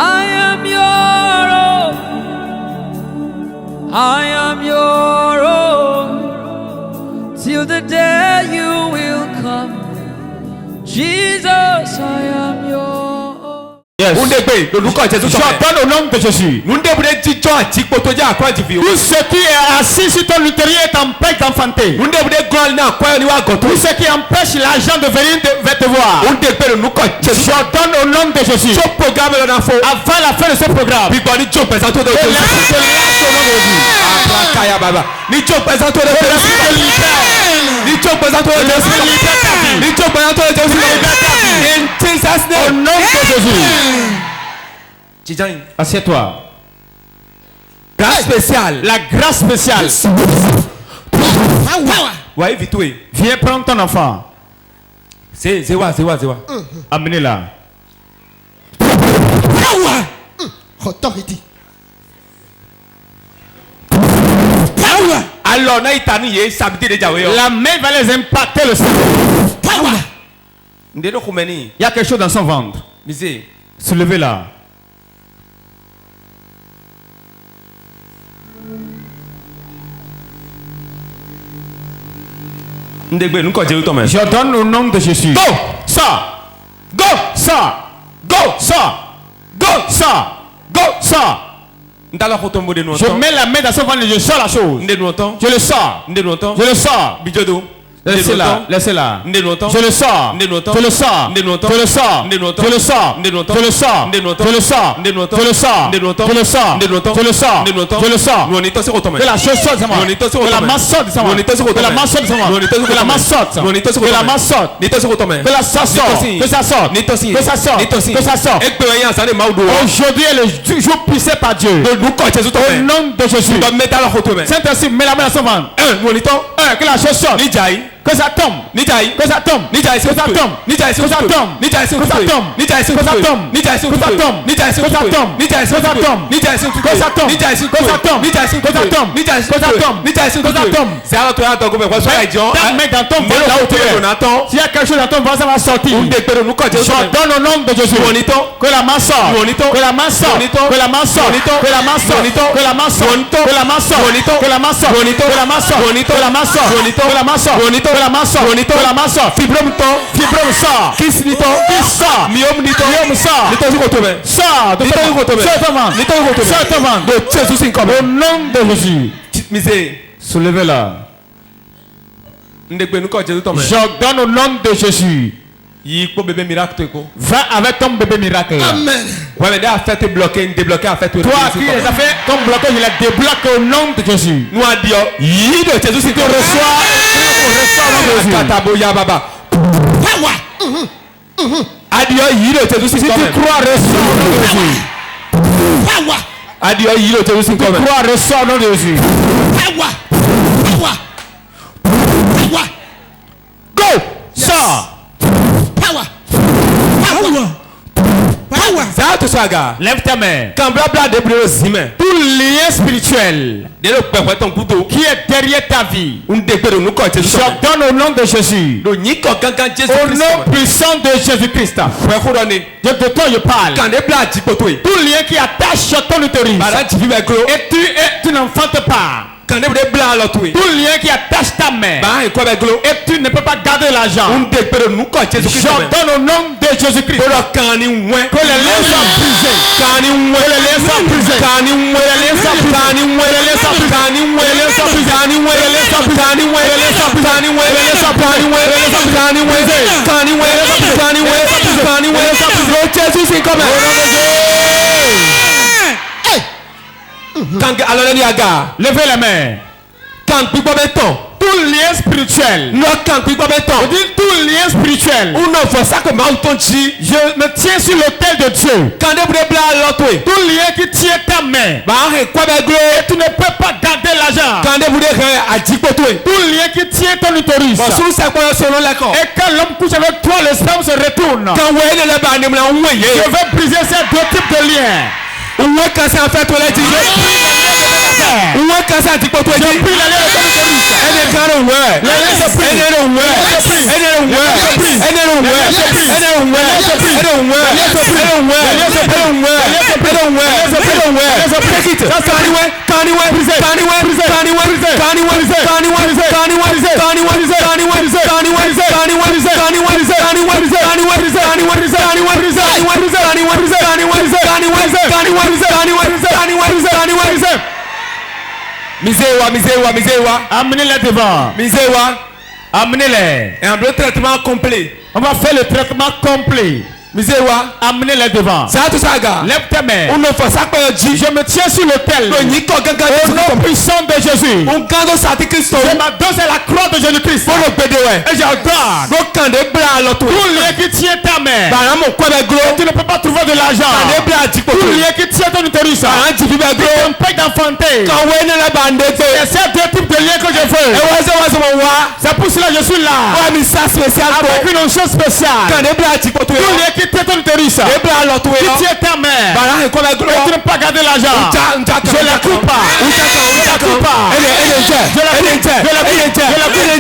I am your own. I am your own. Till the day you will come. Jesus, I am your own. Yes. Je donne au nom de Jésus. Tout ce qui est assis sur ton utérien est en paix d'enfanter. Tout ce qui empêche l'argent de venir vers te voir. Je donne au nom de Jésus. Avant la fin de ce programme. Au nom de Jésus. Assieds-toi. Grâce spéciale. La grâce spéciale. Ouais, vite. Viens prendre ton enfant. C'est Amenez-la. Autorité. Alors, la main va les impacter le cerveau. Il y a quelque chose dans son ventre. Soulevez-la. Je donne au nom de Jésus. Go! Ça! Go! Ça! Go! Ça! Go! Ça! Go! Ça! Je mets la main dans son ventre et je sors la chose. Je le sors. Je le sors. Laissez-la, laissez-la. Je le sors. Je le sors. Je le sors. Je le sors. Je le sors. Je le sors. Je le sors. Je le sors. Je le sors. Je le sors. Je le sors. Que la chose sorte de moi. Que la masse sorte de moi. Que la masse sorte de moi. Que la masse sorte. Que la masse sorte. Que la sorte sorte. Que ça sorte. Que ça sorte. Que ça sorte. Aujourd'hui est le jour puissé par Dieu. Au nom de Jésus. Saint-Esprit, mets la main dans son ventre. Que la chose sorte. Que ça tombe. Que ça tombe. Que ça tombe. Que ça tombe. Que ça tombe. Que ça tombe. Que ça tombe. Que ça tombe. Que ça tombe. Que ça tombe. Que ça tombe. Que ça tombe. Que ça tombe. Que ça tombe. Mets dans ton ventre là où tu es. S'il y a quelque chose dans ton ventre, ça va sortir. Je donne au nom de Jésus. Que la main sorte. Que la main sorte. Que la main sorte. Que la main sorte. Que la main sorte. Que la main sorte. Que la main sorte. Que la main sorte. Que la main sorte. Que la main sorte. Que la main sorte. Que la main sorte. Fibrome sort. Qui sort. Miome sort. Sort. Au nom de Jésus. Soulevez-la. Je donne au nom de Jésus. Va avec ton bébé miracle. Amen. Toi qui les as fait ton blocage, je les débloque au nom de Jésus. Tu reçois. Si tu crois, reçois au nom de Jésus. Si tu crois, reçois au nom de Jésus. Go! Sors! Lève ta main. Tout lien spirituel qui est derrière ta vie, je donne au nom de Jésus. Au nom puissant de Jésus-Christ. De toi je parle. Tout lien qui attache ton utérus et tu n'enfantes pas. Tout lien qui attache ta main et tu ne peux pas garder l'argent. J'ordonne au nom de Jésus-Christ que les liens soient brisés. Que les liens soient brisés. Que les liens soient brisés. Que les liens soient brisés. Que les liens soient brisés. Que les liens soient brisés. Que les liens soient brisés. Que les liens soient brisés. Levez la main. Tout lien spirituel. Tout lien spirituel. Je me tiens sur l'autel de Dieu. Tout lien qui tient ta main. Et tu ne peux pas garder l'argent. Tout lien qui tient ton utérus. Et quand l'homme couche avec toi, le sang se retourne. Je vais briser ces deux types de liens. Je prie la lèvre de Misewa. Amenez-les devant. Misewa. Amenez-les. Et un traitement complet. On va faire le traitement complet. Misewa, amenez-les devant. Lève tes mains. Je me tiens sur l'autel. Au nom puissant de Jésus. Je m'adore à la croix de Jésus-Christ. Et j'adore. Tout lieu qui tient ta main. Tu ne peux pas trouver de l'argent. Tout lieu qui tient ton utérus. Tu t'empêches d'enfanter. Et c'est deux types de liens que je veux. C'est pour cela que je suis là. Avec une onction spéciale. Tout lieu qui tient ton utérus, qui tient ta main, et tu ne peux pas garder l'argent. Je la coupe pas. Je la coupe pas. Je la coupe. Je la coupe. Je la coupe. Je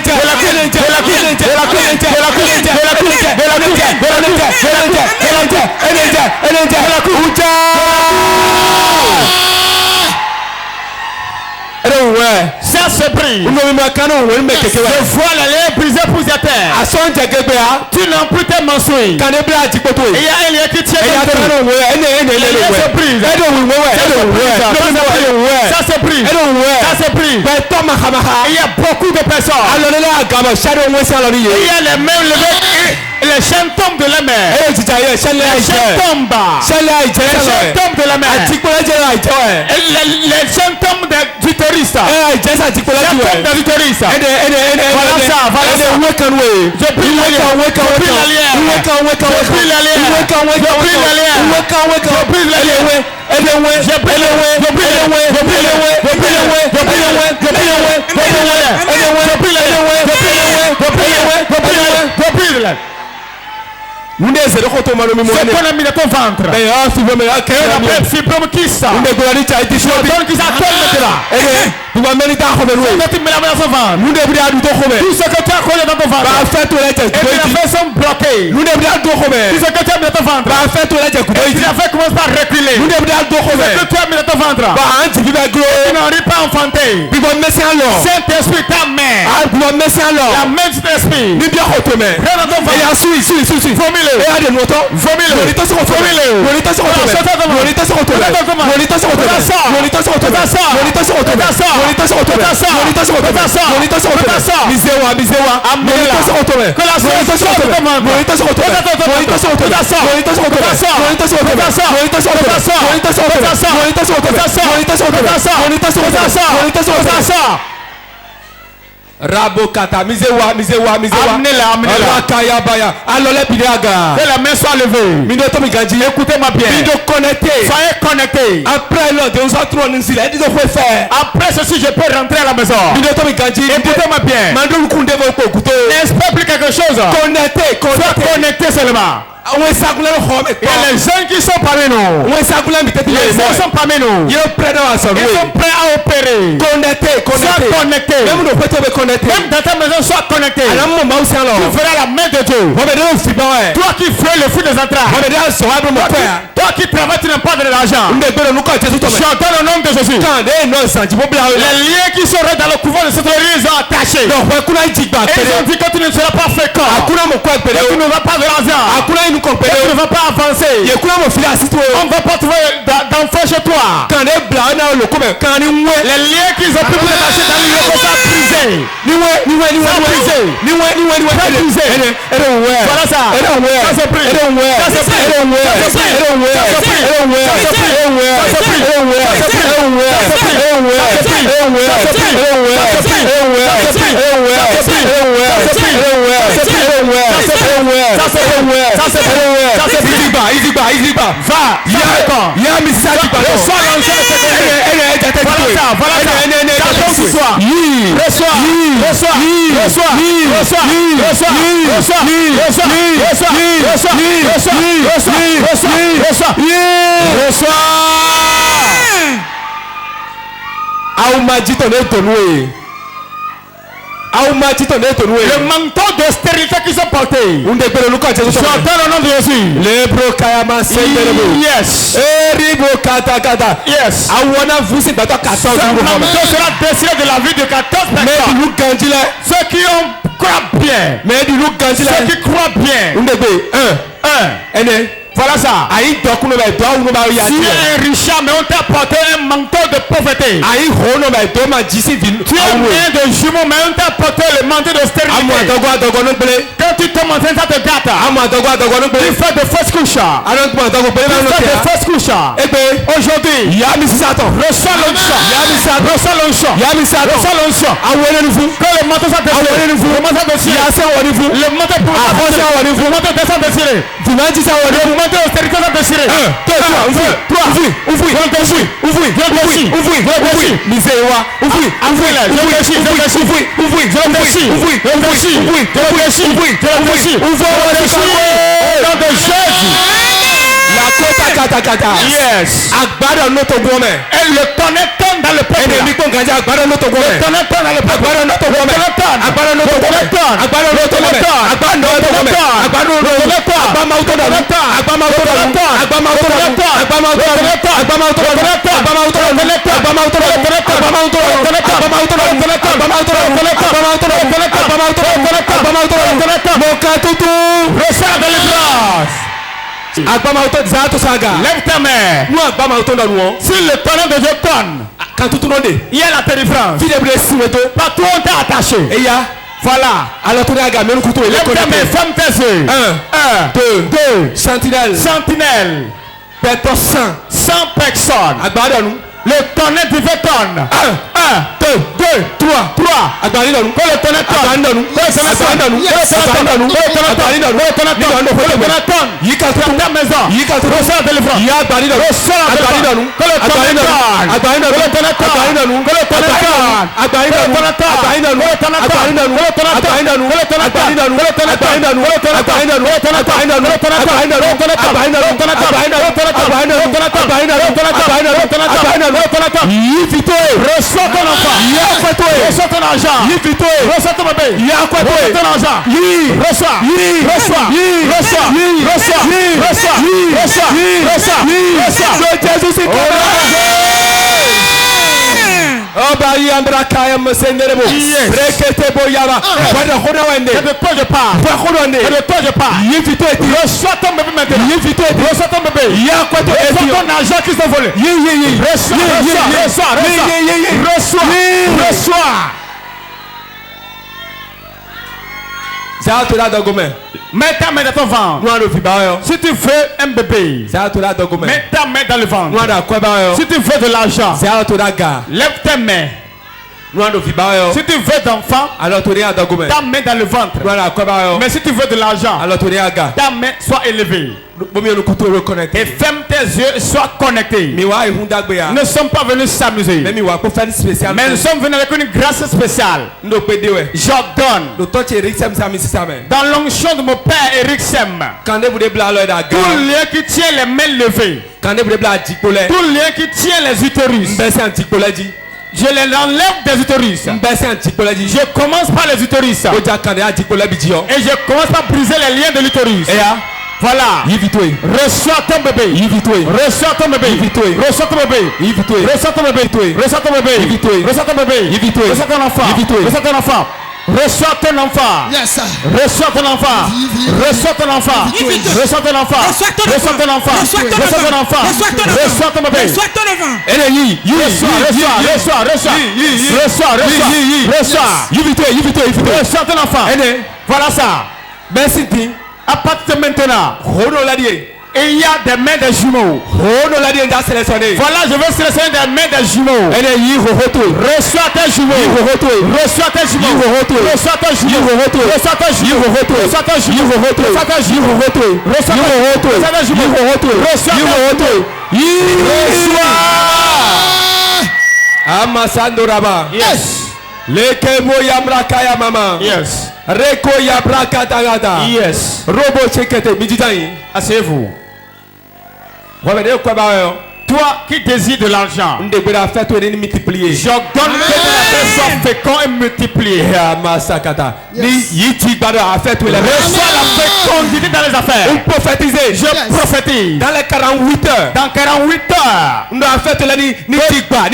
la coupe. Je la coupe. Je la coupe. Je la coupe. Je la coupe. Je la coupe. Je la coupe. Je la coupe. Je la coupe. Je la coupe. Ça c'est pris. Je vois la lèvre brisée pour ta terre. Tu n'as plus tes menstrues. Il y a un lien qui tient ta terre. C'est pris. Ça c'est pris. Ça c'est pris. Il y a beaucoup de personnes. Il y a les mains levées. Les chaînes tombent de la mer. Les chaînes tombent. Les chaînes tombent de la mer. Les chaînes tombent du terroriste. Les chaînes tombent du terroriste. Voilà ça. Voilà ça. Je prie la lien. Je prie la lien. Je prie la lien. Je prie la lien. Je prie la lien. Je prie la lien. Je prie la lien. Je prie la lien. Je prie la lien. Je prie la lien. Je prie la lien. Je prie la lien. Je prie la lien. Je prie la lien. Je prie la lien. Je prie la lien. Je prie la lien. C'est qu'on a mis dans ton ventre. On appelle fibrome kiss. On donne qui s'appelle maintenant. Tu mets la main dans ton ventre. Tout ce que tu as collé dans ton ventre. Et puis les fesses sont bloquées. Tout ce que tu as mis dans ton ventre. Et puis les fesses commencent par reculer. Tout ce que tu as mis dans ton ventre. Tu n'arrives pas à enfanter. Saint-Esprit, ta main. La main du Saint-Esprit. Viens dans ton ventre. Vomile. Rabokata, misewa. Amenez-la. Rakayabaya. Alors les bidaga. Que la main soit levée. Écoutez-moi bien. Soyez connectés. Après Après ceci, je peux rentrer à la maison. Écoutez-moi bien. N'est-ce pas plus quelque chose? Sois connecté seulement. Il y a les gens qui sont parmi nous. Les gens sont parmi nous. Ils sont prêts à opérer. Sois connecté. Même dans ta maison, sois connecté. Tu feras la main de Dieu. Toi qui fais le fruit des entrailles. Toi qui travailles, tu n'as pas de l'argent. Je entends le nom de Jésus. Les liens qui seraient dans le couvent de cette église sont attachés. Et ils ont dit que tu ne seras pas fécond. Et tu ne vas pas de l'argent. Tu ne vas pas avancer. On ne va pas trouver d'enfant chez toi. Les liens qu'ils ont pu détacher dans l'île vont pas briser. Voilà ça. Ça c'est pris. Ça c'est pris. Le manteau de stérilité qu'ils ont porté. J'entends le nom de Jésus. Yes. Ribo kata kata. Yes. Awana vous c'est bateau 14 Ce manteau sera déchiré de la vie de 14 Mais personnes. du loup gandile. Ceux qui croient bien. Mais du loup gandile. Ceux qui croient bien. Ndebe 1. Ene. Voilà ça. Aïe dokuno ba do uno ba ya. Tu es un richard mais on t'a porté un manteau de pauvreté. Aïe hono ba do ma jisi vin. Tu es né de jumeaux mais on t'a porté le manteau de stérilité. Amo dogo no bele. Quand tu tombes enceinte ça te gâte. Amo dogo no Tu bele. fais de fausses couches. Anon kuma dogo bele Tu no fais de tia. fausses couches. Ebe Aujourd'hui, ya mi sato. reçois l'onction. Reçois l'onction. Ya mi sato. Reçois l'onction. Awele nufu. Que le manteau soit déchiré. Le manteau déchiré. Ya se woni fu. Le manteau pour le manteau descend déchiré. Dimanche sa woni. Le manteau austérité soit déchiré. 1, 2, 3, ouvri. Misewa. La kota kata. Yes. Agbada no to gome. Et le tonnerre tonne dans le peuple. Ene mi ko nganja agbada no to gome. Le tonnerre tonne dans le peuple. Agbada no to gome. Agbada no to gome. Agbada no to gome. Agbada no to gome. Agbada no to gome. Agba ma to gome. Agba ma to gome. Agba ma to gome. Agba ma to gome. Agba ma to gome. Agba ma to gome. Agba ma to gome. Agba ma to gome. Agba ma to gome. Agba ma to gome. Agba ma to gome. Agba ma to gome. Agba ma to gome. Mon katutu. Reçois la délivrance. Agba ma to za to saga. Lève ta main. Nous agba ma to no no. Si le tonnerre de Dieu tonne, Katutu no de. il y a la délivrance. Fide bre siweto. Partout on t'a attaché. Eya. Voilà. Alors tu regardes même couteau il est Lève ta main, connecté. ferme tes yeux. 1 2 sentinelle. Sentinelle. Péto 100. 100 personnes. Agbada nous. Le tonnerre du fait tonne. 1, 2, 3. Agbada nous. Que le tonnerre tonne. Agbada nous. Agbada nous. Agbada nous. Agbada nous. Yika Ta maison. Yika Reçois la délivrance. Ya agbada nous. Reçois la Agbada délivrance. nous. Que le tonnerre tonne. Agbada nous. Que le tonnerre tonne. Agbada nous. Que le tonnerre tonne. Agbada nous. Agbada nous. Agbada nous. Agbada nous. Agbada nous. Agbada nous. Agbada nous. Agbada nous. Reçois ton enfant. Reçois ton argent. Reçois ton bébé. Reçois ton argent. Reçois. Obayi ambra kaya msenderebo. Rekete boyaba. Wada khona wende. C'est de toi je parle. Wa khona wende. C'est de toi je parle. Yifito eti. Reçois ton bébé maintenant. Yifito eti. Reçois ton bébé. Ya kwato eti. Reçois ton argent qui s'est volé. Reçois. Za to la dogome. Mets ta main dans ton ventre. Nous ando fiba yo. Si tu veux un bébé, Za to la dogome. mets ta main dans le ventre. Nous ando kweba yo. Si tu veux de l'argent, Za to la ga. lève tes mains. Nous ando fiba yo. Si tu veux d'enfant, Alors to la dogome. ta main dans le ventre. Nous ando kweba yo. Mais si tu veux de l'argent, Alors to la ga. ta main soit élevée. Bomi no kuto reconnecter. Et ferme tes yeux et sois connecté. Mi wa ihunda gbe ya. Nous ne sommes pas venus s'amuser, Mais mi wa ko fan spécial. mais nous sommes venus avec une grâce spéciale. ndo pede we. J'ordonne, Do to che Eric Sam Sam sisame. dans l'onction de mon père Eric Sem, Quand vous de bla lo da tout ga. lien qui tient les mains levées, Quand vous de bla dikpole. tout lien qui tient les utérus, Mbese antikpole di. je les enlève des utérus. Mbese antikpole di. Je commence par les utérus O ja kan ya dikpole bi di yo. et je commence par briser les liens de l'utérus. Eya. Voilà. Yivitoy. Reçois ton bébé. Yivitoy. Reçois ton bébé. Yivitoy. Reçois ton bébé. Yivitoy. Reçois ton bébé. Reçois ton bébé. Yivitoy. Reçois ton bébé. Yivitoy. Reçois ton enfant. Yivitoy. Reçois ton enfant. Reçois ton enfant. Yes, sir. Reçois ton enfant. Reçois ton enfant. Reçois ton enfant. Reçois ton enfant. Reçois ton enfant. Reçois ton bébé. Ele yi. Reçois. Yivitoy. Reçois ton enfant. Ene. Voilà ça. Merci ti. À partir de maintenant, Hono la di. il y a des mains des jumeaux. Hono la di nda sélectionner. Voilà, je vais sélectionner des mains des jumeaux. Ene yi hohoto. Reçois tes jumeaux. Reçois tes jumeaux. Reçois tes jumeaux. Reçois tes jumeaux. Reçois tes jumeaux. Reçois tes jumeaux. Reçois tes jumeaux. Reçois. Amasando raba. Yes. Leke mo yamra kaya mama. Yes. Reko yabra katagata. Yes. Robo chekete mididai. Asseyez-vous. Wabede kwa ba yo. Toi qui désires de l'argent, Ndebe la fête ou ni multiplier. j'ordonne que ton affaire soit fécond et multiplié. Ya masakata. Ni yiti gbado a fête ou les Reçois la fécondité dans les affaires. On prophétiser. Je prophétise. Dans les 48 heures. Dans 48 heures, affaires. Ndo affaire la ni tigba.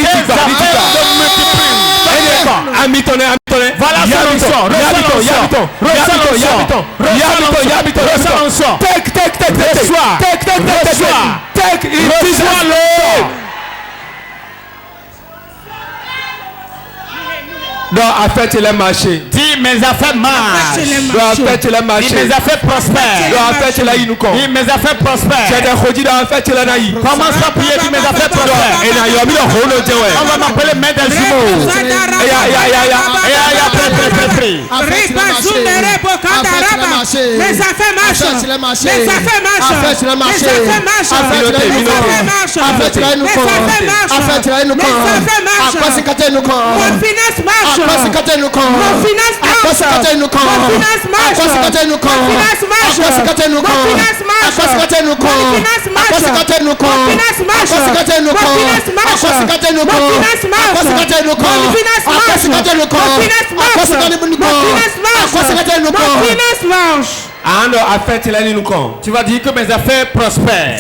Voilà Donc, affaire tu l'as marché. Dis mes affaires marchent. Donc, affaire tu l'as marché. Dis mes affaires prospèrent. Donc, affaire tu l'as eu nous. Dis mes affaires prospèrent. J'ai des rodis dans affaire tu l'as naï. Commence à prier, dis mes affaires prospèrent. Et n'a yomi le rôle de ouais. On va m'appeler maître des jumeaux. Mes affaires marchent. Tu vas dire que mes affaires prospèrent.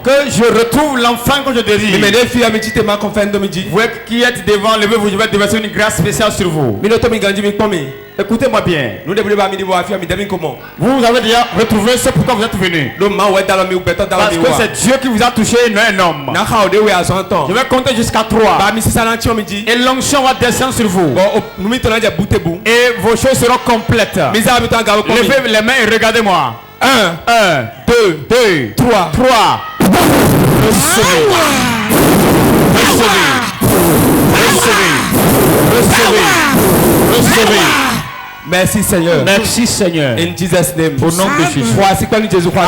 Que je retrouve l'enfant que je désire. Vous qui êtes devant, levez-vous, je vais déverser une grâce spéciale sur vous. Écoutez-moi bien. Vous avez déjà retrouvé ce pourquoi vous êtes venu. Parce que c'est Dieu qui vous a touché, non un homme. Je vais compter jusqu'à 3. Et l'onction va descendre sur vous. Et vos choses seront complètes. Levez les mains et regardez-moi. 1, 2, 3. Recevez. Merci Seigneur. Merci Seigneur. In Jesus name. Au nom de Jésus.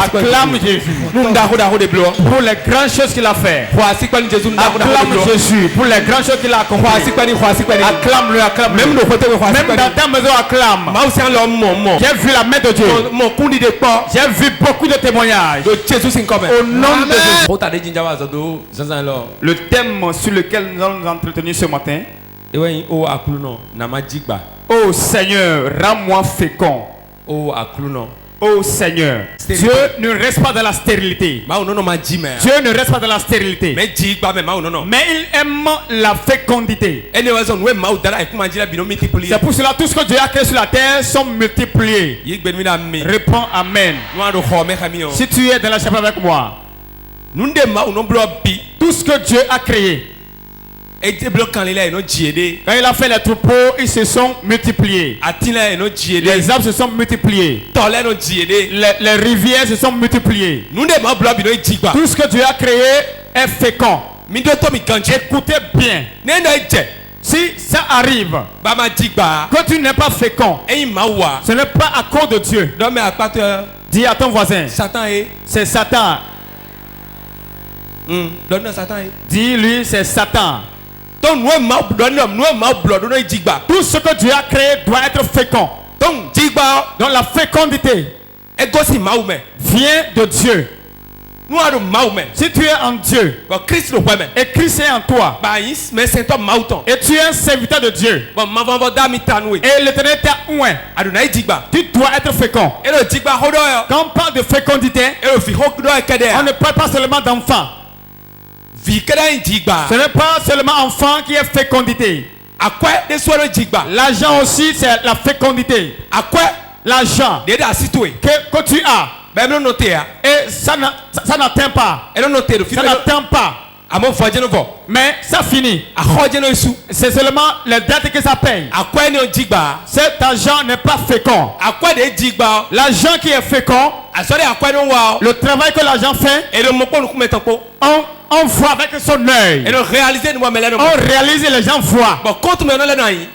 Acclame Jésus. Pour les grandes choses qu'il a fait. Acclame Jésus. Pour les grandes choses qu'il a accompli. Acclame-le, acclame. Même dans ta maison, acclame. J'ai vu la main de Dieu. J'ai vu beaucoup de témoignages. Au nom de Jésus. Le thème sur lequel nous allons nous entretenir ce matin. Oh Seigneur, rends-moi fécond. Oh Seigneur, Dieu ne reste pas dans la stérilité. Dieu ne reste pas dans la stérilité. Mais il aime la fécondité. C'est pour cela tout ce que Dieu a créé sur la terre sont multipliés. Réponds Amen. Si tu es dans la chapelle avec moi, tout ce que Dieu a créé, quand il a fait les troupeaux, ils se sont multipliés. Les arbres se sont multipliés. Les rivières se sont multipliées. Tout ce que Dieu a créé est fécond. Écoutez bien. Si ça arrive que tu n'es pas fécond, ce n'est pas à cause de Dieu. Dis à ton voisin, c'est Satan. Dis-lui, c'est Satan. Tout ce que Dieu a créé doit être fécond. Donc la fécondité vient de Dieu. Si tu es en Dieu et Christ est en toi et tu es un serviteur de Dieu et l'Éternel t'a oint, tu dois être fécond. Quand on parle de fécondité, on ne parle pas seulement d'enfants. Ce n'est pas seulement enfant qui est fécondité. L'argent aussi c'est la fécondité. L'argent que tu as et ça n'atteint pas. Ça n'atteint pas. Mais ça finit. C'est seulement les dettes que ça paye. Cet argent n'est pas fécond. L'argent qui est fécond, le travail que l'argent fait, on voit avec son œil. On réalise et les gens voient.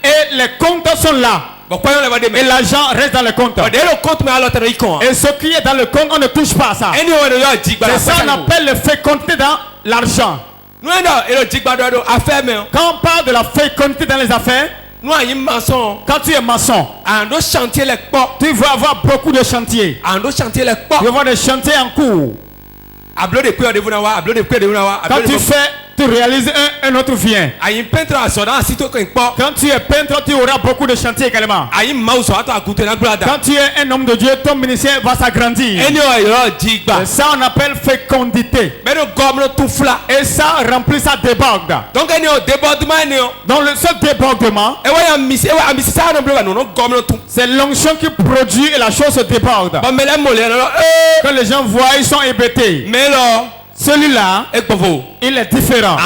Et les comptes sont là. Et l'argent reste dans le compte. Et ce qui est dans le compte, on ne touche pas à ça. C'est ça qu'on appelle le fécondité dans l'argent. Quand on parle de la fécondité dans les affaires, quand tu es maçon, tu vas avoir beaucoup de chantiers. Tu vas avoir des chantiers en cours. Quand tu fais tu réalises un autre vient. Aïe peintre à soda sitôt qu'on pas. Quand tu es peintre, tu auras beaucoup de chantiers également. Aïe mouse à toi goûter la glade. Quand tu es un homme de Dieu, ton ministère va s'agrandir. Et ça on appelle fécondité. Mais le gomme tout flat. Et ça remplit, ça déborde. Donc il y a débordement. Dans le seul débordement, c'est l'onction qui produit et la chose se déborde. Quand les gens voient, ils sont hébétés. Mais là, celui-là, il est différent.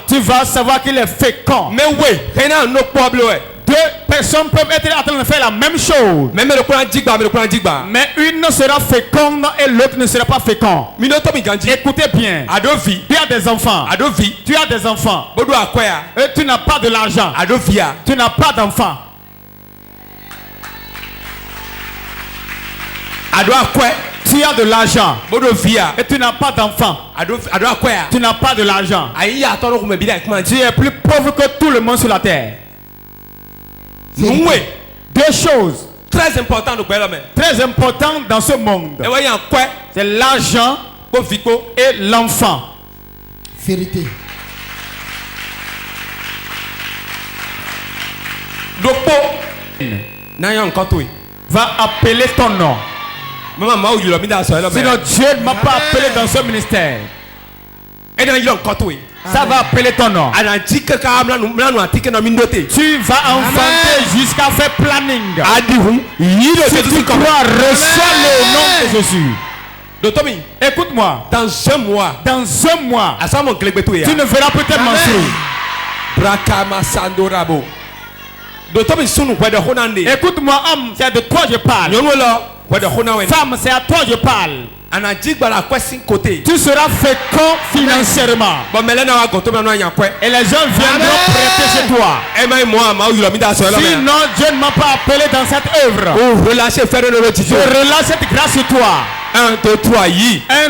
Tu vas savoir qu'il est fécond. Mais oui, deux personnes peuvent être en train de faire la même chose. Mais une sera féconde et l'autre ne sera pas féconde. Écoutez bien. Tu as des enfants. Tu as des enfants. Et tu n'as pas de l'argent. Tu n'as pas d'enfants. Tu as de l'argent et tu n'as pas d'enfant. Tu n'as pas de l'argent. Tu es plus pauvre que tout le monde sur la terre. Deux choses très importantes dans ce monde. C'est l'argent et l'enfant. Vérité. Va appeler ton nom. Sinon Dieu ne m'a pas appelé dans ce ministère. Ça va appeler ton nom. Tu vas enfanter jusqu'à faire planning. Si tu crois, reçois le nom de Jésus. Écoute-moi. Dans un mois, tu ne verras peut-être menstruer. Écoute-moi, homme, c'est de toi je parle. Femme, c'est à toi je parle. Tu seras fécond financièrement. Et les gens viendront prêter chez toi. Sinon, Dieu ne m'a pas appelé dans cette œuvre. Je relâche cette grâce sur toi. 1, 2, 3, 1,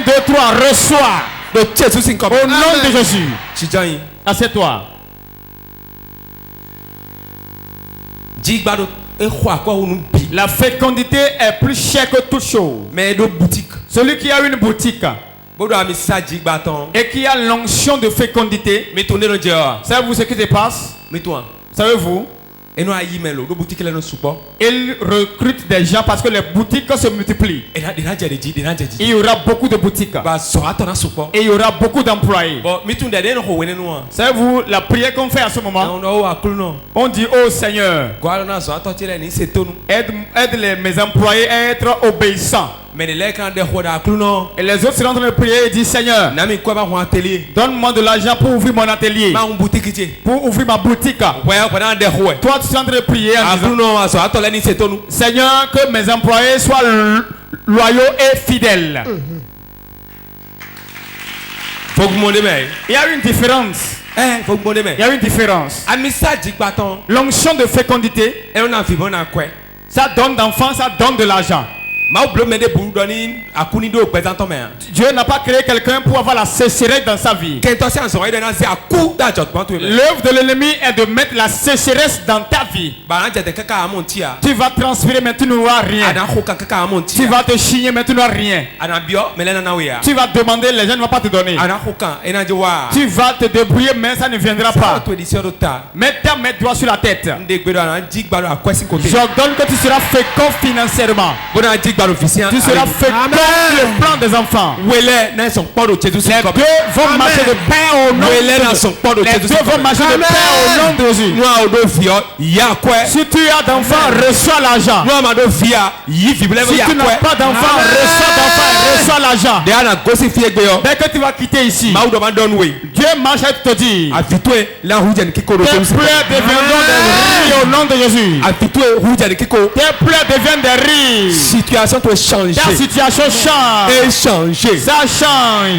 2, 3, reçois. Au nom de Jésus. Assieds-toi. La fécondité est plus chère que toute chose. Celui qui a une boutique et qui a l'onction de fécondité, savez-vous ce qui se passe? Savez-vous? Il recrute des gens parce que les boutiques se multiplient. Il y aura beaucoup de boutiques. Et il y aura beaucoup d'employés. Savez-vous la prière qu'on fait à ce moment? On dit, oh Seigneur, aide mes employés à être obéissants. Et les autres sont en train de prier et disent, Seigneur, donne-moi de l'argent pour ouvrir mon atelier, pour ouvrir ma boutique. Toi, tu es en train de prier en disant, Seigneur, que mes employés soient loyaux et fidèles. Il y a une différence. Il y a une différence. L'onction de fécondité, ça donne d'enfants, ça donne de l'argent. Dieu n'a pas créé quelqu'un pour avoir la sécheresse dans sa vie. L'œuvre de l'ennemi est de mettre la sécheresse dans ta vie. Tu vas transpirer mais tu n'auras rien. Tu vas te chigner mais tu n'auras rien. Tu vas demander, les gens ne vont pas te donner. Tu vas te débrouiller mais ça ne viendra pas. Mets ta main droit sur la tête. J'ordonne que tu seras fécond financièrement. Tu seras fécond le plan des enfants. Les deux vont marcher de pair au nom de Jésus. Les deux vont marcher de pair au nom de Jésus. Si tu as d'enfants, reçois l'argent. Si tu n'as pas d'enfants, reçois l'argent. Dès que tu vas quitter ici, Dieu marche et te dit, tes pleurs deviendront des rires au nom de Jésus. Tes pleurs deviennent des rires. Ta situation change. Ça change.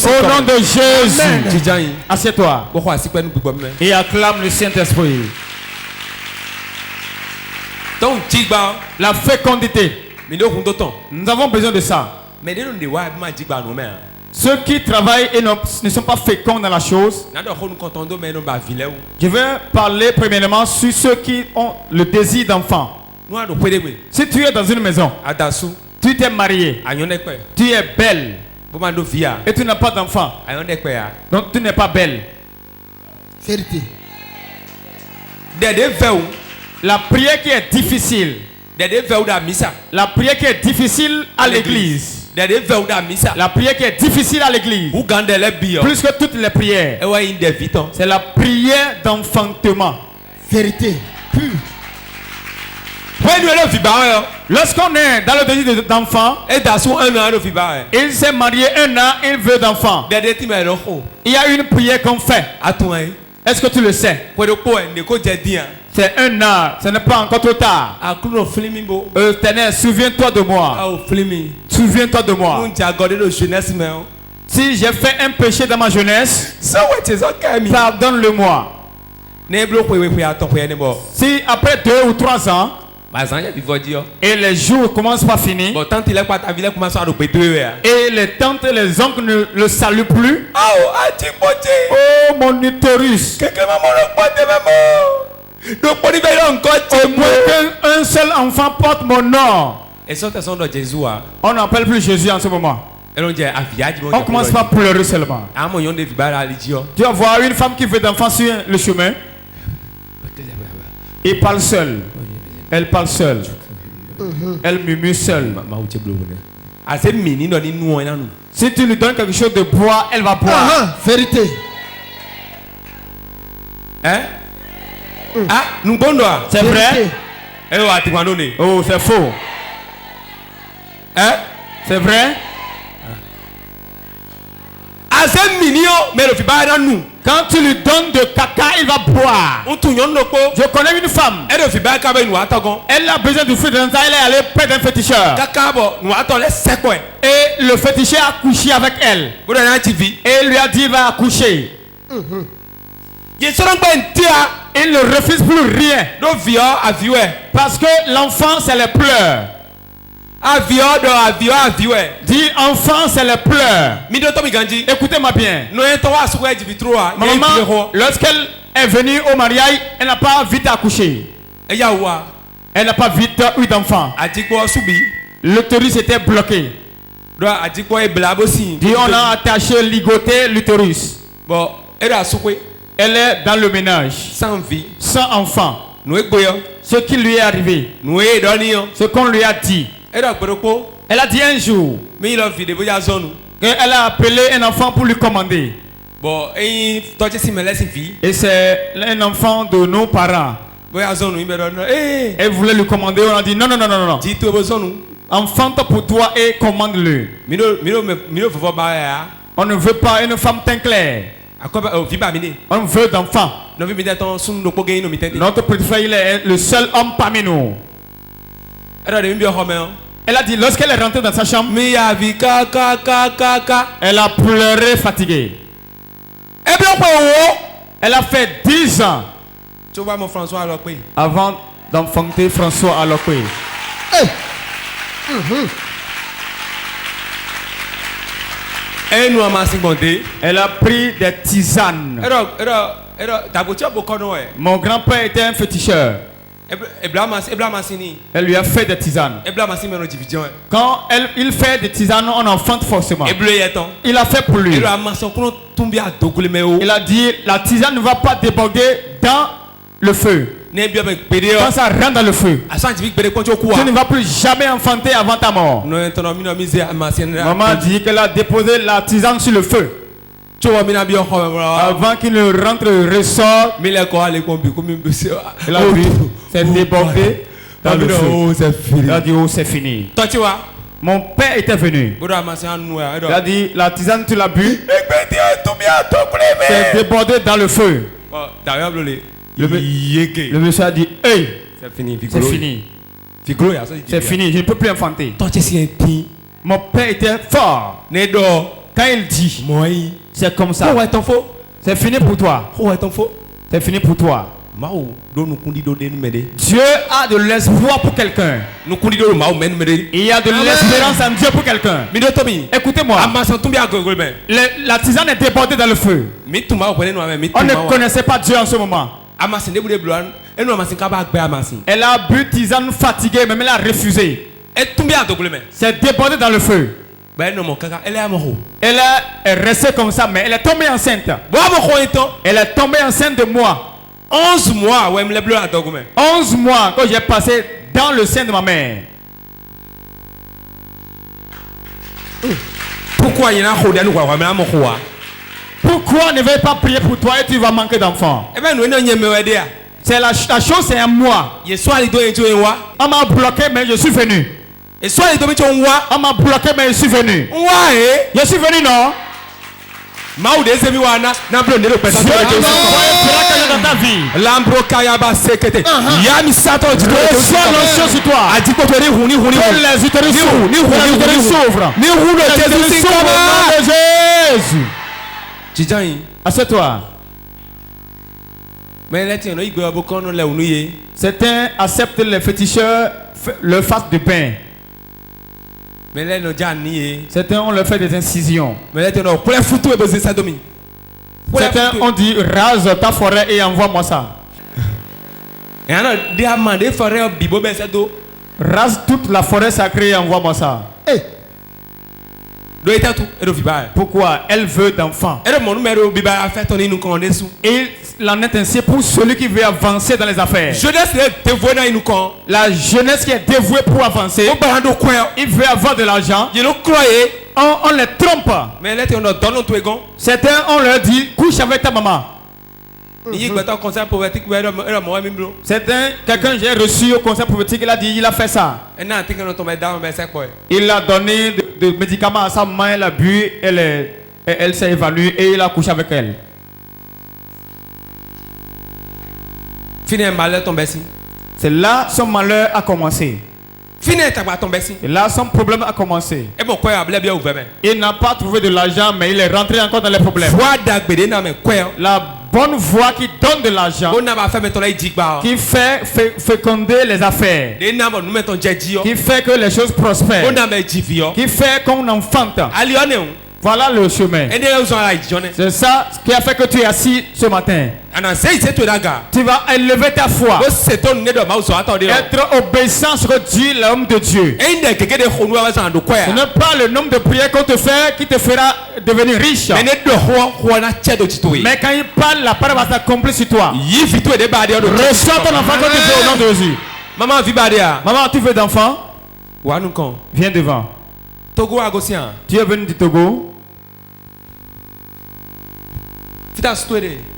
Au nom de Jésus. Assieds-toi. Et acclame le Saint-Esprit. La fécondité. Nous avons besoin de ça. Ceux qui travaillent et ne sont pas féconds dans la chose. Je vais parler premièrement sur ceux qui ont le désir d'enfant. Si tu es dans une maison, tu t'es marié, tu es belle, et tu n'as pas d'enfant, donc tu n'es pas belle. Vérité. La prière qui est difficile, la prière qui est difficile à l'église, la prière qui est difficile à l'église, plus que toutes les prières, c'est la prière d'enfantement. Vérité. Pure. Lorsqu'on est dans le désir d'enfant, il s'est marié 1 an, il veut d'enfant. Il y a une prière qu'on fait. Est-ce que tu le sais? C'est 1 an, ce n'est pas encore trop tard. Éternel, souviens-toi de moi. Souviens-toi de moi. Si j'ai fait un péché dans ma jeunesse, pardonne-le-moi. Si après 2 ou 3 ans, et les jours commencent pas finir, et les tantes et les oncles ne le saluent plus, oh mon utérus, au moins qu'un seul enfant porte mon nom. On n'appelle plus Jésus en ce moment. On commence pas à pleurer seulement. Tu vas voir une femme qui veut d'enfants sur le chemin. Il parle seul. Elle parle seule. Elle murmure seule. Si tu lui donnes quelque chose de boire, elle va boire. Vérité. Hein? C'est vrai? Oh, c'est faux. Hein? C'est vrai? Quand tu lui donnes de caca, il va boire. Je connais une femme. Elle a besoin de fruits de elle est allée près d'un féticheur. Et le féticheur a couché avec elle. Et il lui a dit va accoucher. Il ne refuse plus rien. Parce que l'enfant c'est les pleurs. Dis enfant c'est les pleurs. Écoutez-moi bien. Ma maman, lorsqu'elle est venue au mariage, elle n'a pas vite accouché. Elle n'a pas vite eu d'enfant. L'utérus était bloqué. Dis on a attaché, ligoté l'utérus. Elle est dans le ménage. Sans vie. Sans enfant. Ce qui lui est arrivé. Ce qu'on lui a dit. Elle a dit un jour qu'elle a appelé un enfant pour lui commander. Et c'est un enfant de nos parents. Elle voulait lui commander. On a dit non. Enfante pour toi et commande-le. On ne veut pas une femme teint clair. On veut d'enfant. Notre petit frère, il est le seul homme parmi nous. Elle a dit lorsqu'elle est rentrée dans sa chambre, elle a pleuré fatiguée. Elle a fait 10 ans avant d'enfanter François Alokwe. Elle a pris des tisanes. Mon grand-père était un féticheur. Elle lui a fait des tisanes. Quand il fait des tisanes, on enfante forcément. Il a fait pour lui. Il a dit la tisane ne va pas déborder dans le feu. Quand ça rentre dans le feu, tu ne vas plus jamais enfanter avant ta mort. Maman dit qu'elle a déposé la tisane sur le feu. Avant qu'il ne rentre, ressort. Elle a vu, c'est débordé dans le feu. Elle a dit oh c'est fini. Mon père était venu. Il a dit la tisane tu l'as bu. C'est débordé dans le feu. Le monsieur a dit hey, c'est fini. C'est fini, je ne peux plus enfanter. Mon père était fort. Quand il dit c'est comme ça, c'est fini pour toi. C'est fini pour toi. Dieu a de l'espoir pour quelqu'un. Il y a de l'espérance en Dieu pour quelqu'un. Écoutez-moi. La tisane est débordée dans le feu. On ne connaissait pas Dieu en ce moment. Elle a bu tisane fatiguée, mais elle a refusé. C'est débordé dans le feu. Elle est restée comme ça, mais elle est tombée enceinte. Elle est tombée enceinte de moi. 11 mois. 11 mois que j'ai passé dans le sein de ma mère. Pourquoi ne vais pas prier pour toi et tu vas manquer d'enfants? C'est la chose, c'est un mois. On m'a bloqué, mais je suis venu. On m'a bloqué, mais je suis venu. Je suis venu, non? Dieu dans ta vie. Reçois l'onction sur toi. Que les utérus s'ouvrent. Jésus. Assieds-toi. Certains acceptent les féticheurs leur face de pain. Certains ont leur fait des incisions. Certains ont dit rase ta forêt et envoie-moi ça. Rase toute la forêt sacrée et envoie-moi ça. Pourquoi? Elle veut d'enfants. Et l'en est ainsi pour celui qui veut avancer dans les affaires. La jeunesse qui est dévouée pour avancer. Il veut avoir de l'argent. On les trompe. Certains on leur dit couche avec ta maman. Certains, quelqu'un j'ai reçu au conseil prophétique, il a dit, il a fait ça. Il a donné des médicaments à sa maman, elle a bu, elle s'est évanouie et il a couché avec elle. C'est là son malheur a commencé. Et là son problème a commencé. Il n'a pas trouvé de l'argent, mais il est rentré encore dans les problèmes. La bonne voix qui donne de l'argent, qui fait féconder les affaires, qui fait que les choses prospèrent, qui fait qu'on enfante. Voilà le chemin. C'est ça qui a fait que tu es assis ce matin. Tu vas élever ta foi, être obéissant sur Dieu, l'homme de Dieu. Ce n'est pas le nombre de prières qu'on te fait qui te fera devenir riche. Mais quand il parle, la parole va s'accomplir sur toi. Reçois ton enfant quand tu veux au nom de Jésus. Maman, tu veux d'enfant? Viens devant. Tu es venu du Togo?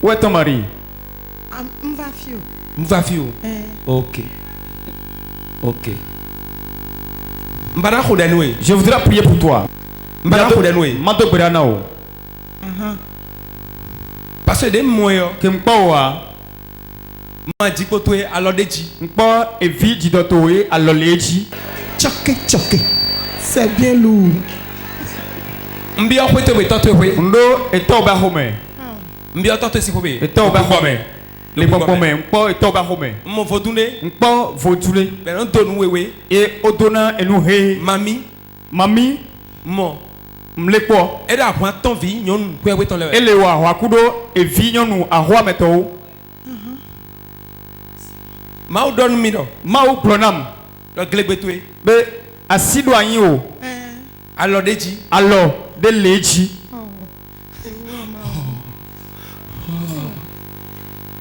Où est ton mari? M'vafio. Ok. Je voudrais prier pour toi. Parce que des moyens que m'pawa m'pa evi didotoe aloleji. C'est bien lourd. Ndo etoba home. Etoba home. Les bonbons m'pa etoba home. M'pa vodule. Et odona enu he. Mami. Mlekpo. Ele wa wakudo evi nyonu ahwa meto. Mau pronam. Be asido anyi o. Alors de leji.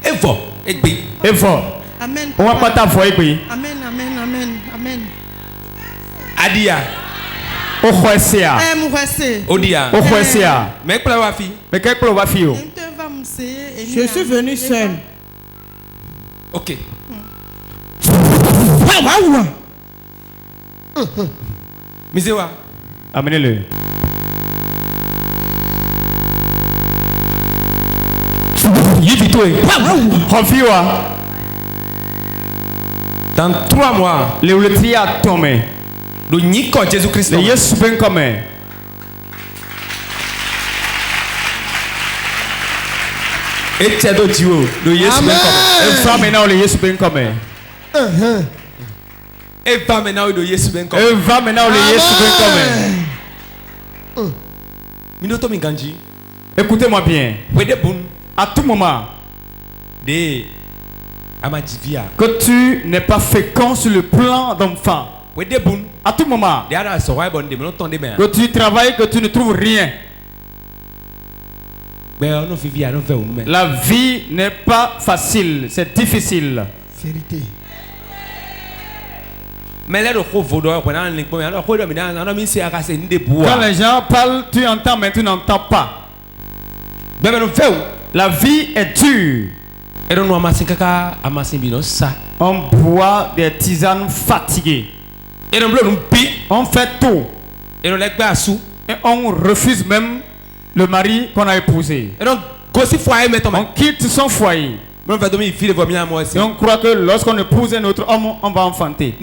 Evo. Amen. On va pas ta voix egbe. Amen. Adia. Okhwesia. Odia. Okhwesia. Mais quelle va fi? Je suis venu seul. Ok. Misewa. Amenez-le. Confiwa. Dans 3 mois, le ultimi a tombé. Le Nico Jésus-Christ. Le Yesu ben comme. Et tu as d'autres Dieu. Le Yesu ben comme. Et va maintenant le Yesu ben comme. Et va maintenant le Yesu ben comme. Et va maintenant le Yesu ben comme. Minoto Minganji. Écoutez-moi bien. À tout moment, que tu n'es pas fécond sur le plan d'enfant, à tout moment, que tu travailles, que tu ne trouves rien, la vie n'est pas facile, c'est difficile. Vérité. Quand les gens parlent, tu entends, mais tu n'entends pas. La vie est dure. On boit des tisanes fatiguées. On fait tout. Et on refuse même le mari qu'on a épousé. On quitte son foyer. Et on croit que lorsqu'on épouse un autre homme, on va enfanter.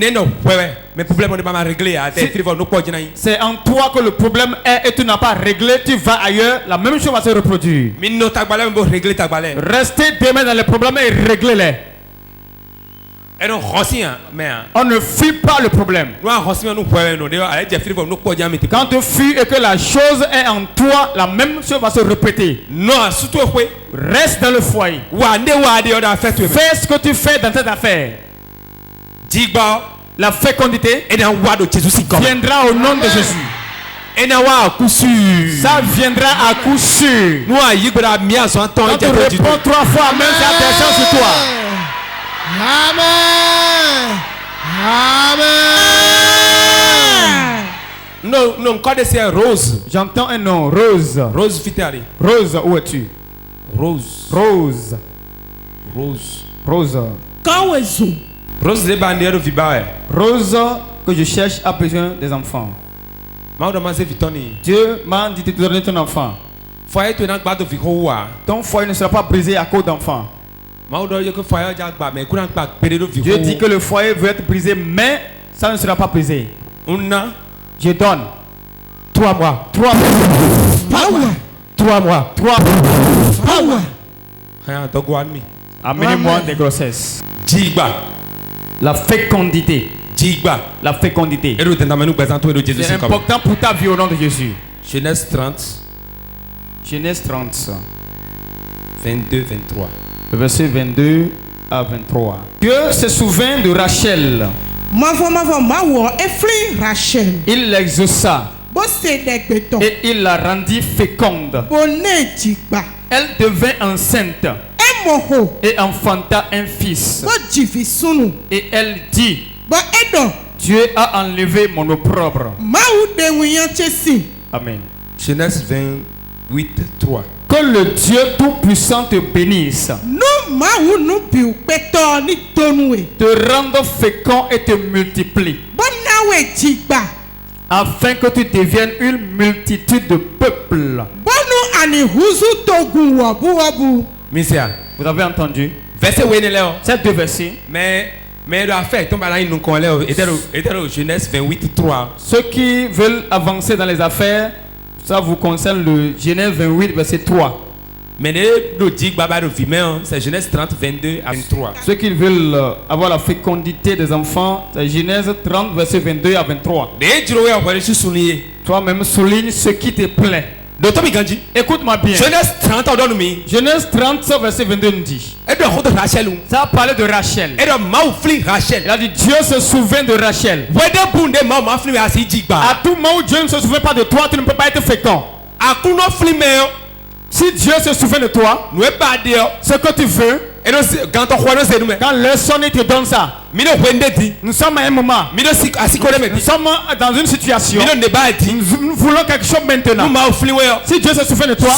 C'est en toi que le problème est et tu n'as pas réglé, tu vas ailleurs, la même chose va se reproduire. Restez demain dans les problèmes et réglez-les. On ne fuit pas le problème. Quand tu fuis et que la chose est en toi, la même chose va se répéter. Reste dans le foyer. Fais ce que tu fais dans cette affaire. La fécondité viendra au nom de Jésus. Ça viendra à coup sûr. Quand tu réponds 3 fois, même si la personne sur toi. Amen. Amen. Non, quand c'est Rose. J'entends un nom, Rose. Rose Fitari. Rose, où es-tu? Rose. Rose. Rose. Rose. Rose de bandière vibae. Rose que je cherche a besoin des enfants. Dieu m'a dit de te donner ton enfant. Ton foyer ne sera pas brisé à cause d'enfants. Dieu dit que le foyer veut être brisé, mais ça ne sera pas brisé. Je donne 3 mois. 3 mois. 3 mois. 3 mois. Amenez-moi des grossesses. La fécondité. La fécondité. C'est important pour ta vie au nom de Jésus. Genèse 30. Genèse 30. 22, 23. Verset 22 à 23. Dieu se souvint de Rachel. Il l'exauça. Et il la rendit féconde. Elle devint enceinte. Et enfanta un fils. Et elle dit: Dieu a enlevé mon opprobre. Amen. Genèse 28, 3. Que le Dieu Tout-Puissant te bénisse, te rende fécond et te multiplie, afin que tu deviennes une multitude de peuples. Vous avez entendu? Ces 2 versets. Mais Genèse 28, 3. Ceux qui veulent avancer dans les affaires, ça vous concerne le Genèse 28, verset 3. Mais c'est Genèse 30, 22 à 23. Ceux qui veulent avoir la fécondité des enfants, c'est Genèse 30, verset 22 à 23. Toi-même souligne ce qui te plaît. Écoute-moi bien. Genèse 30, Genèse 30, verset 22 nous dit. Ça a parlé de Rachel. Il a dit Dieu se souvient de Rachel. À tout moment où Dieu ne se souvient pas de toi, tu ne peux pas être fécond. Si Dieu se souvient de toi, ce que tu veux, quand l'heure sonne, il te donne ça. Nous sommes à un moment. Nous sommes dans une situation. Nous voulons quelque chose maintenant. Si Dieu se souvient de toi,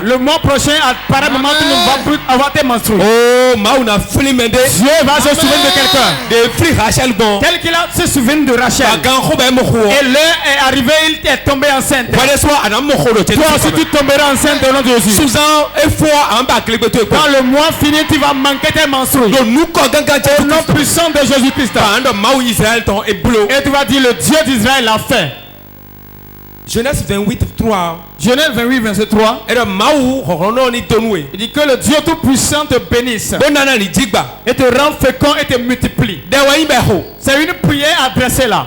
le mois prochain, apparemment, tu ne vas plus avoir tes menstrues. Dieu va se souvenir de quelqu'un. Tel qu'il a se souvient de Rachel. Et l'heure est arrivée, il est tombé enceinte. Toi aussi, tu tomberas enceinte au nom de Jésus. Quand le mois finit, tu vas manquer tes menstrues. Au nom puissant de Jésus-Christ. Et tu vas dire le Dieu d'Israël l'a fait. Genèse 28, 3. Genèse 28, verset 3. Il dit que le Dieu Tout-Puissant te bénisse et te rend fécond et te multiplie. C'est une prière adressée là.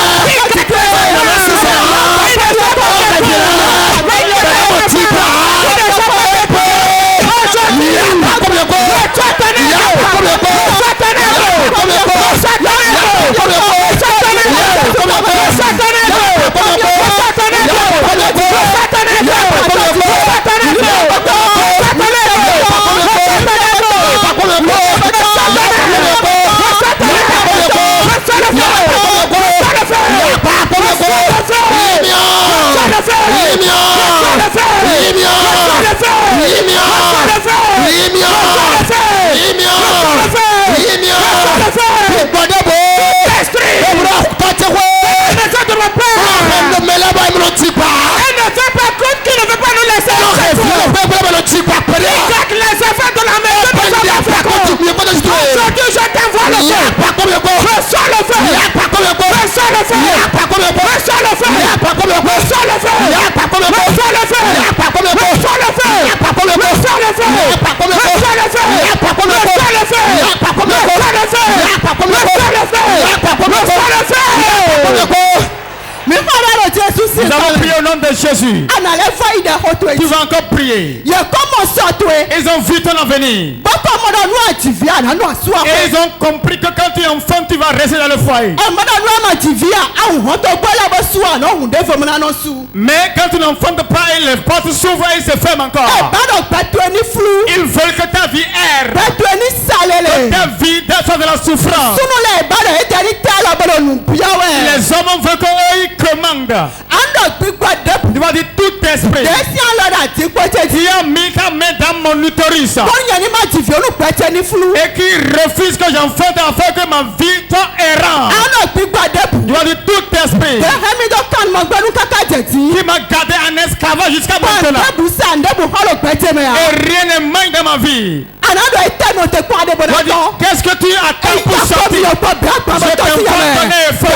de Jésus. Tu vas encore prier. Ils ont vu ton avenir. Et ils ont compris que quand tu es enfant, tu vas rester dans le foyer. Mais quand tu n'enfantes pas, les portes s'ouvrent et se ferment encore. Ils veulent que ta vie erre. Que ta vie soit de la souffrance. Les hommes veulent qu'eux ils commandent. Tu vas dire tout esprit qui a mis ta main dans mon utérus et qui refuse que j'enfante afin que ma vie soit errante. Tu vas dire tout esprit qui m'a gardé en esclavage jusqu'à maintenant et rien ne manque dans ma vie. Qu'est-ce que tu attends pour sortir? Je t'envoie donner feu.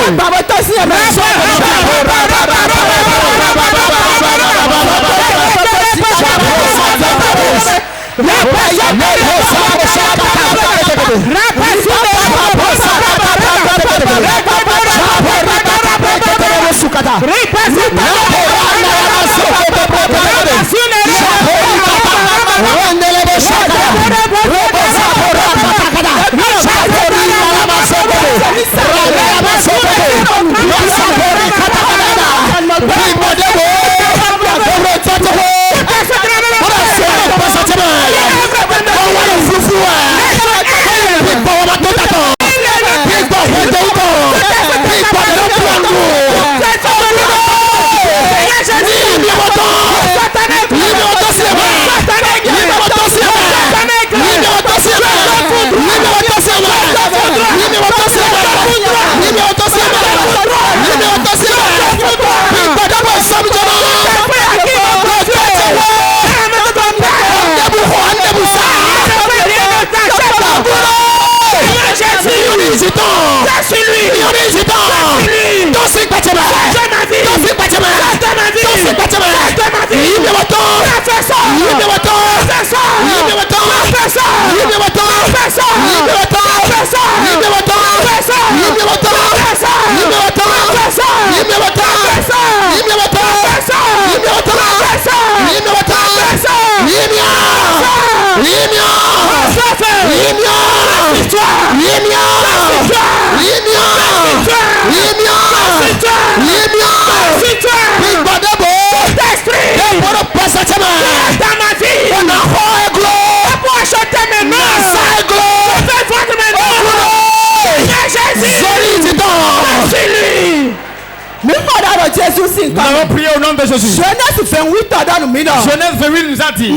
Nous avons prié au nom de Jésus. Genèse 28 nous a dit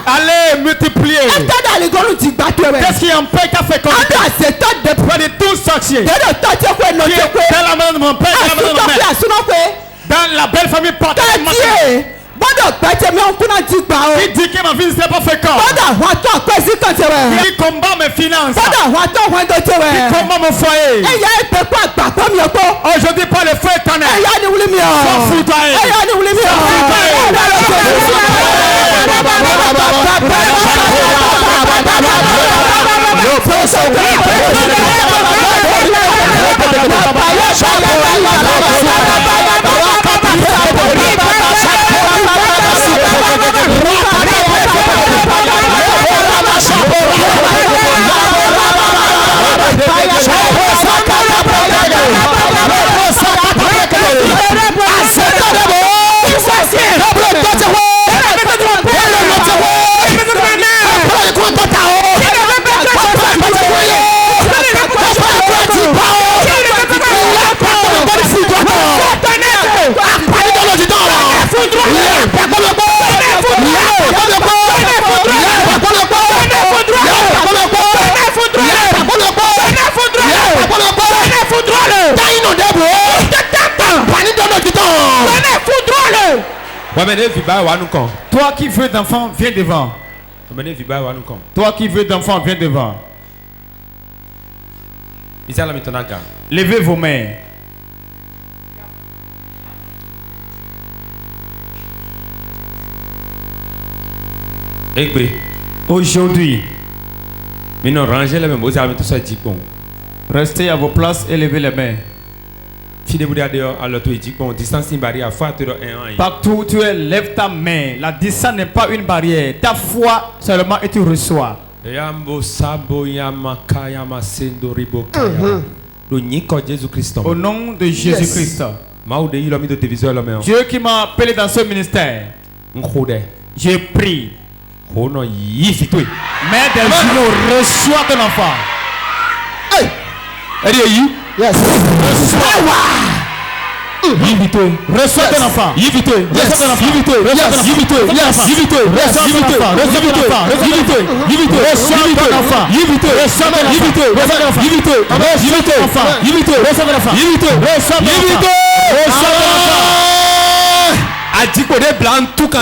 allez multiplier. Qu'est-ce qui empêche ta fécondité? Tout sorcier qui est dans la main de mon père, dans la main de ma mère, dans la belle famille paternelle, qui dit que ma vie ne sera pas féconde, qui combat mes finances, qui combat mon foyer. Aujourd'hui par le feu éternel, sans foudroyer, toi qui veux d'enfant, viens devant. Toi qui veux d'enfant, viens devant. Levez vos mains. Aujourd'hui, restez à vos places et levez les mains. Partout où tu es, lève ta main. La distance n'est pas une barrière. Ta foi seulement et tu reçois. Au nom de Jésus-Christ. Dieu qui m'a appelé dans ce ministère. Je prie. Mets des genoux, reçois ton enfant. Yes. Reçois ton enfant. Reçois ton enfant.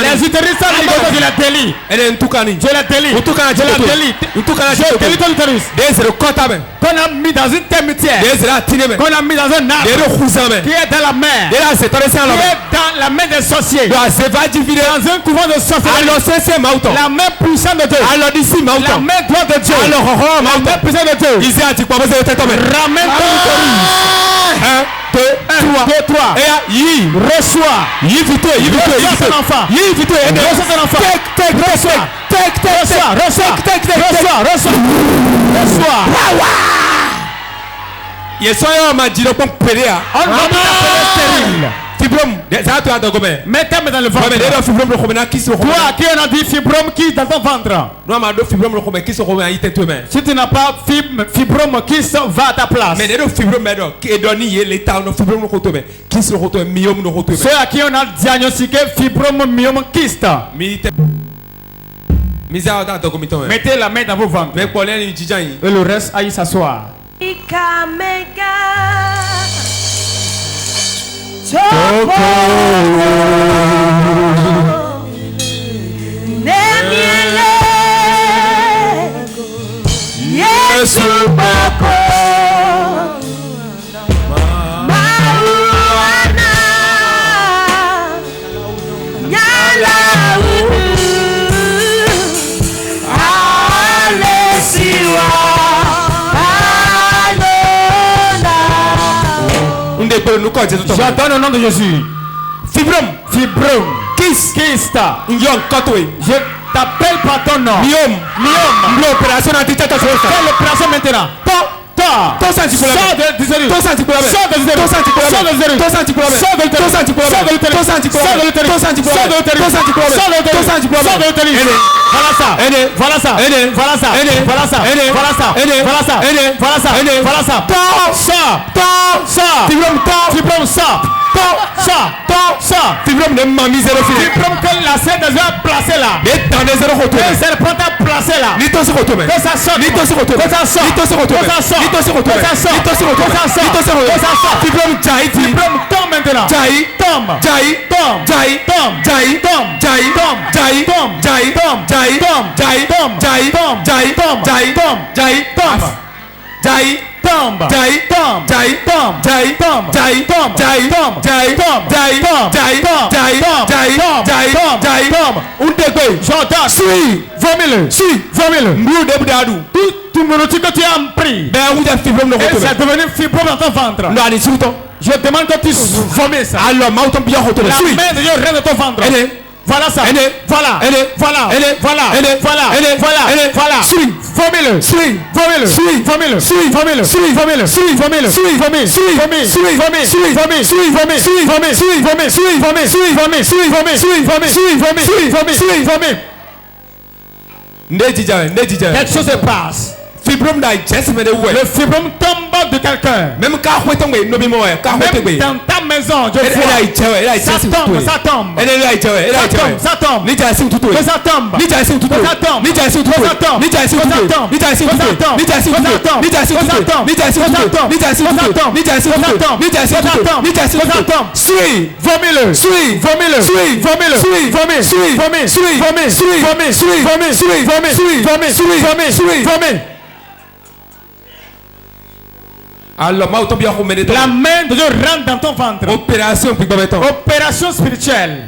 Les utérus sont libérés de la délit. Je la délie. Qu'on a mis dans une termitière. Qu'on a mis dans un arbre. Qui est dans la mer. Qui est dans la main des sorciers. Dans un couvent de sorciers. La main puissante de Dieu. La main droite de Dieu. La main puissante de Dieu. Ramène ton utérus. 1, 2, 3. Reçois. Reçois ton enfant. Reçois ton enfant. Reçois. Fibrome. Mets ta main dans le ventre. Toi qui on a dit fibrome qui dans ton ventre. Si tu n'as pas fibrome qui va à ta place. Ceux à qui on a diagnostiqué fibrome myome kyste. Mettez la main dans vos ventres. Et le reste aille s'asseoir. J'entends le nom de Jésus. Fibrome. Kyste. Je t'appelle par ton nom. Myome. L'opération maintenant. Voilà ça. Fibrome de ma misère. Fibrome que la scène déjà placée là. Et c'est prend à placer là. Que ça sorte. Fibrome tombe maintenant. Tout le monde que tu as pris. Et c'est devenu fibrome dans ton ventre. Je demande que tu vomis ça. La main de Dieu reste dans ton ventre. Voilà ça. Voilà. Quelque chose se passe. Fibrome le fibrome tombe de quelqu'un. Même dans ta maison, je vois. Ça tombe. Alors, la main de Dieu rentre dans ton ventre. Opération spirituelle.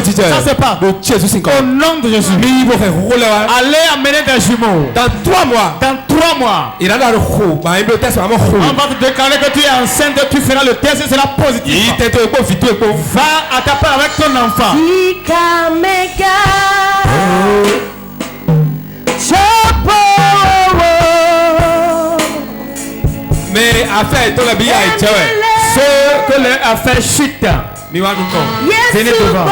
Ça c'est pas. Au nom de Jésus. Allez amener des jumeaux. Dans 3 mois. Dans 3 mois. On va te déclarer que tu es enceinte, tu feras le test et c'est la positive. Va à ta part avec ton enfant. Mais affaire ton habillé ceux que leur affaire chute. Venez devant.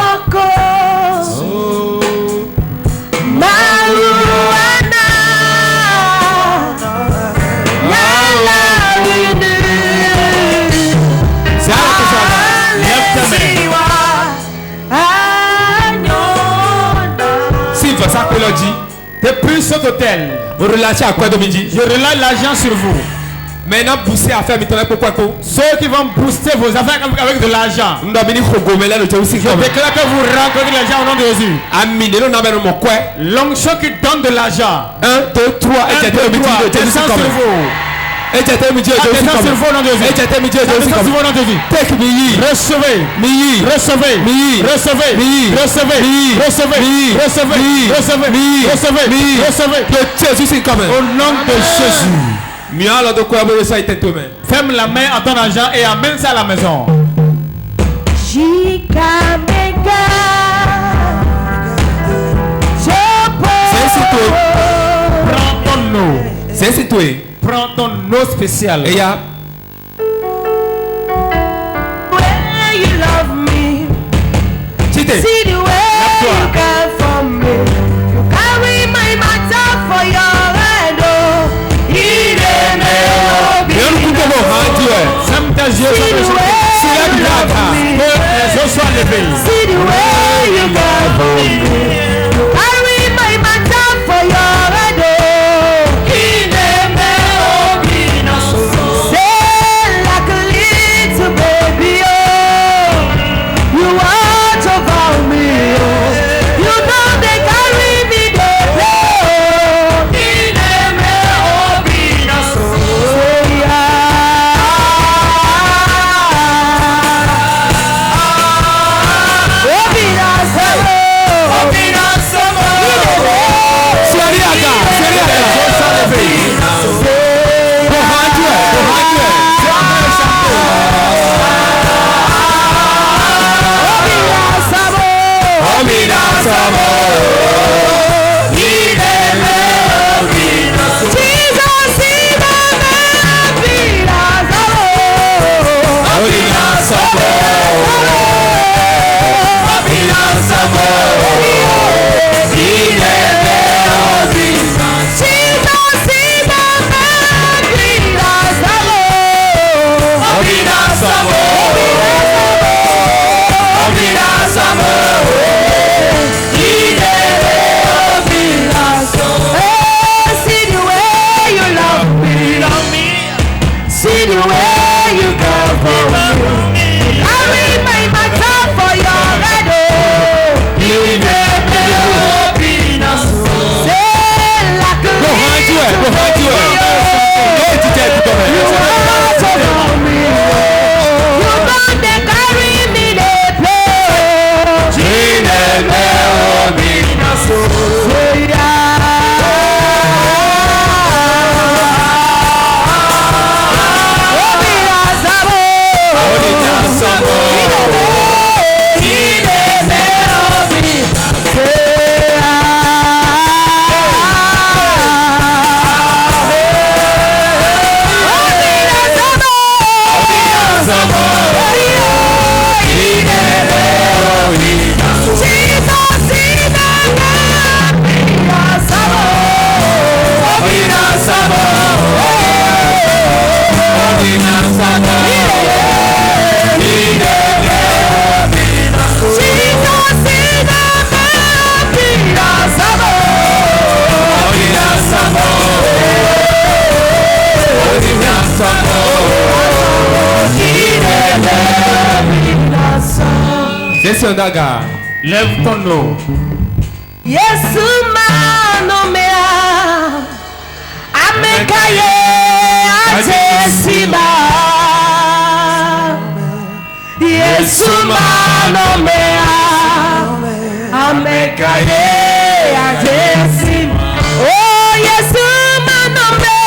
Depuis cet hôtel, vous relâchez à quoi Domidi? Je relâche l'argent sur vous. Maintenant, booster affaire, pourquoi? Ceux qui vont booster vos affaires avec de l'argent. Je déclare que vous rencontrez l'argent au nom de Jésus. L'onction qui donne de l'argent. 1, 2, 3, et descend sur vous. Descend sur vous au nom de Jésus. Descend sur vous au nom de Jésus. Recevez. Recevez. Recevez. Recevez. Recevez. Recevez. Recevez. Au nom de Jésus. Ferme la main à ton argent et amène ça à la maison. Prends ton eau. Prends ton eau spéciale. Et ya. See the way you care for me. You carry my matter for your hand. Ferme tes yeux, see the way you care for me. You carry my matter for your hand. Say like a little baby, oh, you watch over me, oh, you know they carry me Lève ton eau. Yesu manomea amekaye Adesima. Yesu manomea. Amekaye Adesima. Oh, Yesu manomea.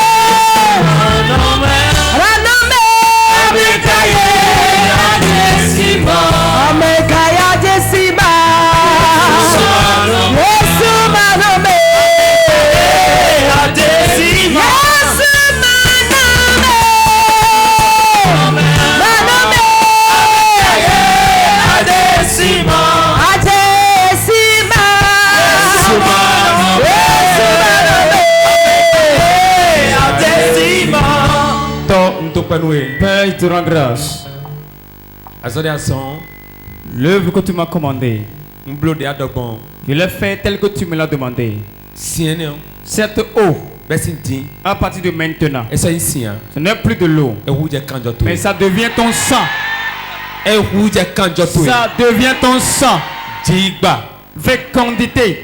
Ranome. Amekaye Adesima. Amekaye Adesima. Yesu manomea. Adesima. Père, je te rends grâce. L'œuvre que tu m'as commandée, je l'ai fait tel que tu me l'as demandé. Cette eau, à partir de maintenant, ce n'est plus de l'eau, mais ça devient ton sang. Ça devient ton sang. Fécondité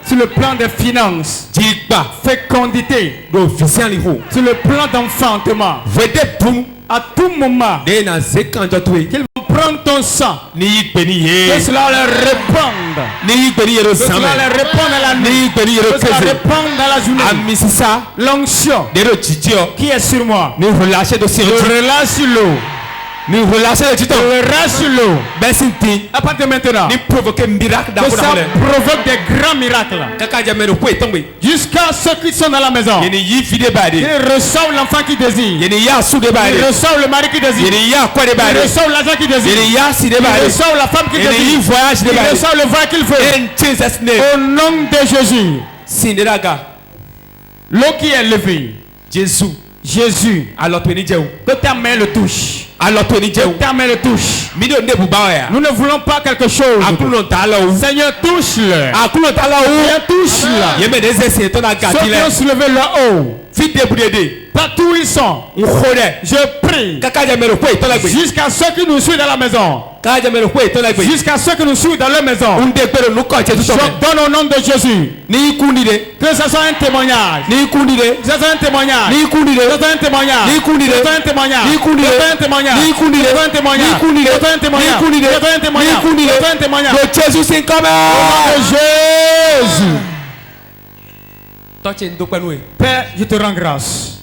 sur le plan des finances. Fécondité sur le plan d'enfantement. À tout moment, qu'ils vont prendre ton sang, que cela les répande, que cela les répande à la nuit, que cela répande à la journée. L'onction qui est sur moi, je relâche sur l'eau. Nous relâchons le titre. Sur l'eau. À partir de maintenant, que ça provoque des grands miracles. Jusqu'à ceux qui sont dans la maison. Ils reçoivent l'enfant qui désire. Ils reçoivent le mari qui désire. Ils reçoivent l'argent qui désire. Ils reçoivent la femme qui désire. Ils reçoivent le voyage qu'il faut. Au nom de Jésus. L'eau qui est levée. Jésus. Que ta main le touche. Que ta main le touche. Nous ne voulons pas quelque chose. Seigneur, touche-le. Seigneur, touche-le. Ceux qui ont soulevé leur haut. Partout où ils sont, je prie jusqu'à ceux qui nous suivent dans la maison, jusqu'à ceux qui nous suivent dans leur maison. Je donne au nom de Jésus que ce soit un témoignage, que ce soit un témoignage, que ce soit un témoignage, que ce soit un témoignage, que ce soit un témoignage, que ce soit un témoignage, que ce soit un témoignage, que ce soit un témoignage, que ce soit un témoignage. Jésus. Père, je te rends grâce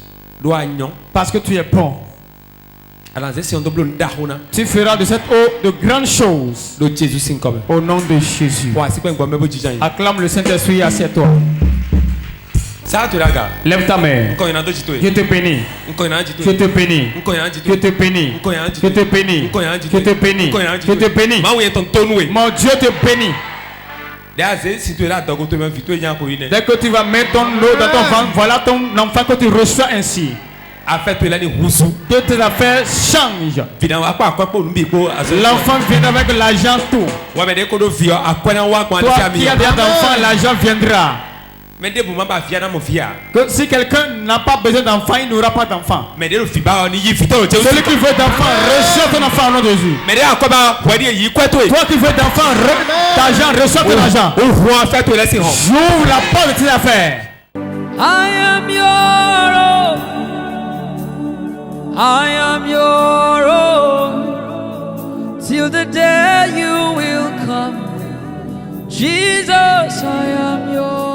parce que tu es bon. Tu feras de cette eau de grandes choses au nom de Jésus. Acclame le Saint-Esprit, assieds-toi. Lève ta main. Je te bénis. Je te bénis. Je te bénis. Je te bénis. Je te bénis. Je te bénis. Mon Dieu te bénit. Dès que tu vas mettre ton eau dans ton ventre, voilà ton enfant que tu reçois ainsi. Que tes affaires changent. L'enfant vient avec l'argent tout. Toi qui as des enfants, l'argent viendra. Que si quelqu'un n'a pas besoin d'enfant, il n'aura pas d'enfant. Celui qui veut d'enfant, reçoit ton enfant au nom de Jésus. Toi qui veux d'enfant, d'argent, reçois ton argent. J'ouvre la porte de tes affaires. I am your own. I am your own. Till the day you will come. Jesus, I am yours.